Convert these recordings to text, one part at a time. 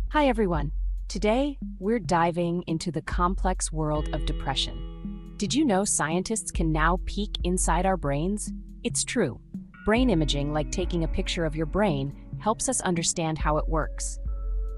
Hi everyone. Today, we're diving into the complex world of depression. Did you know scientists can now peek inside our brains? It's true. Brain imaging, like taking a picture of your brain, helps us understand how it works.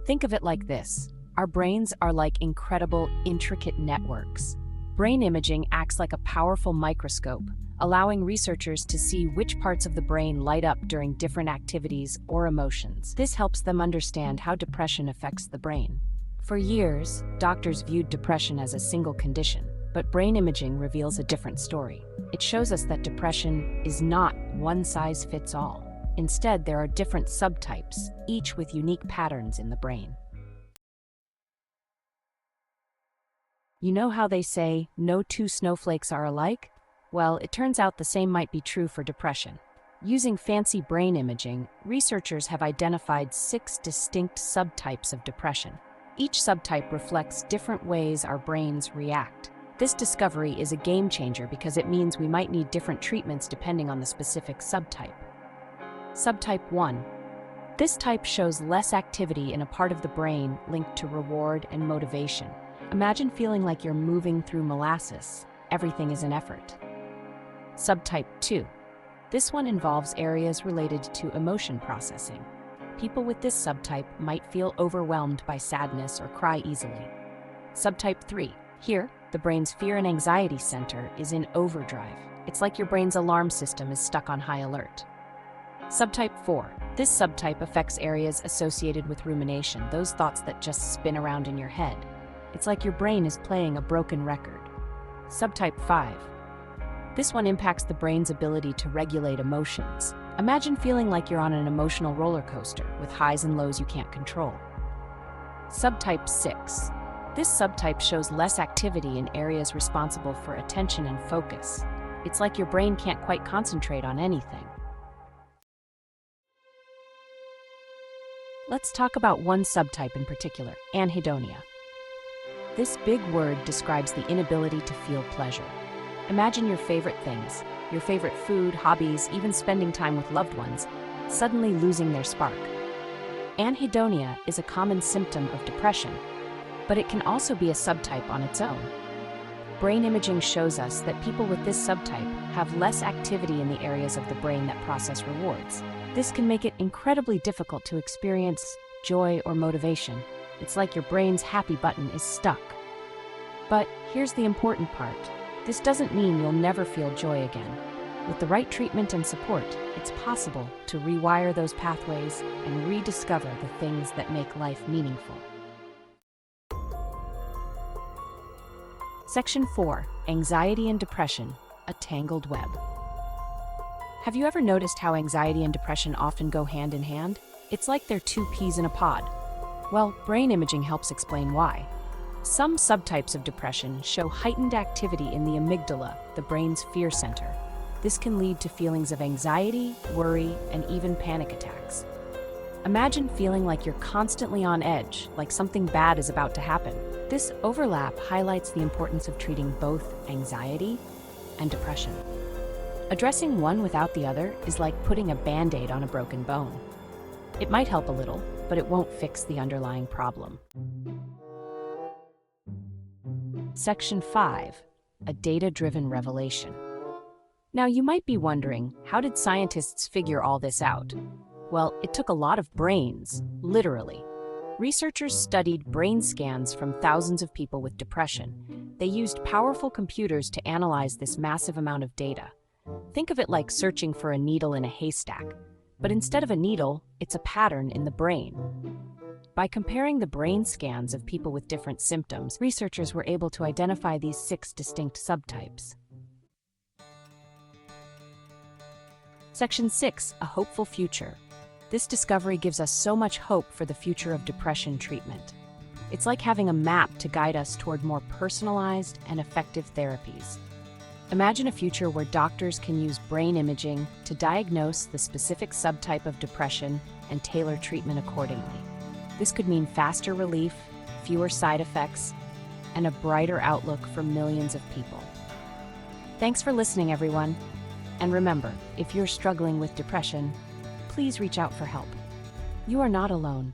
Think of it like this. Our brains are like incredible, intricate networks. Brain imaging acts like a powerful microscope, allowing researchers to see which parts of the brain light up during different activities or emotions. This helps them understand how depression affects the brain. For years, doctors viewed depression as a single condition, but brain imaging reveals a different story. It shows us that depression is not one size fits all. Instead, there are different subtypes, each with unique patterns in the brain. You know how they say, no two snowflakes are alike? Well, it turns out the same might be true for depression. Using fancy brain imaging, researchers have identified 6 distinct subtypes of depression. Each subtype reflects different ways our brains react. This discovery is a game changer because it means we might need different treatments depending on the specific subtype. Subtype 1. This type shows less activity in a part of the brain linked to reward and motivation. Imagine feeling like you're moving through molasses. Everything is an effort. Subtype 2. This one involves areas related to emotion processing. People with this subtype might feel overwhelmed by sadness or cry easily. Subtype 3. Here, the brain's fear and anxiety center is in overdrive. It's like your brain's alarm system is stuck on high alert. Subtype 4. This subtype affects areas associated with rumination, those thoughts that just spin around in your head. It's like your brain is playing a broken record. Subtype 5. This one impacts the brain's ability to regulate emotions. Imagine feeling like you're on an emotional roller coaster with highs and lows you can't control. Subtype 6. This subtype shows less activity in areas responsible for attention and focus. It's like your brain can't quite concentrate on anything. Let's talk about one subtype in particular, anhedonia. This big word describes the inability to feel pleasure. Imagine your favorite things, your favorite food, hobbies, even spending time with loved ones, suddenly losing their spark. Anhedonia is a common symptom of depression, but it can also be a subtype on its own. Brain imaging shows us that people with this subtype have less activity in the areas of the brain that process rewards. This can make it incredibly difficult to experience joy or motivation. It's like your brain's happy button is stuck. But here's the important part. This doesn't mean you'll never feel joy again. With the right treatment and support, it's possible to rewire those pathways and rediscover the things that make life meaningful. Section 4. Anxiety and Depression, a Tangled Web. Have you ever noticed how anxiety and depression often go hand in hand? It's like they're two peas in a pod. Well, brain imaging helps explain why. Some subtypes of depression show heightened activity in the amygdala, the brain's fear center. This can lead to feelings of anxiety, worry, and even panic attacks. Imagine feeling like you're constantly on edge, like something bad is about to happen. This overlap highlights the importance of treating both anxiety and depression. Addressing one without the other is like putting a Band-Aid on a broken bone. It might help a little, but it won't fix the underlying problem. Section 5. A data-driven revelation. Now, you might be wondering, how did scientists figure all this out? Well, it took a lot of brains, literally. Researchers studied brain scans from thousands of people with depression. They used powerful computers to analyze this massive amount of data. Think of it like searching for a needle in a haystack. But instead of a needle, it's a pattern in the brain. By comparing the brain scans of people with different symptoms, researchers were able to identify these 6 distinct subtypes. Section 6. A Hopeful Future. This discovery gives us so much hope for the future of depression treatment. It's like having a map to guide us toward more personalized and effective therapies. Imagine a future where doctors can use brain imaging to diagnose the specific subtype of depression and tailor treatment accordingly. This could mean faster relief, fewer side effects, and a brighter outlook for millions of people. Thanks for listening, everyone. And remember, if you're struggling with depression, please reach out for help. You are not alone.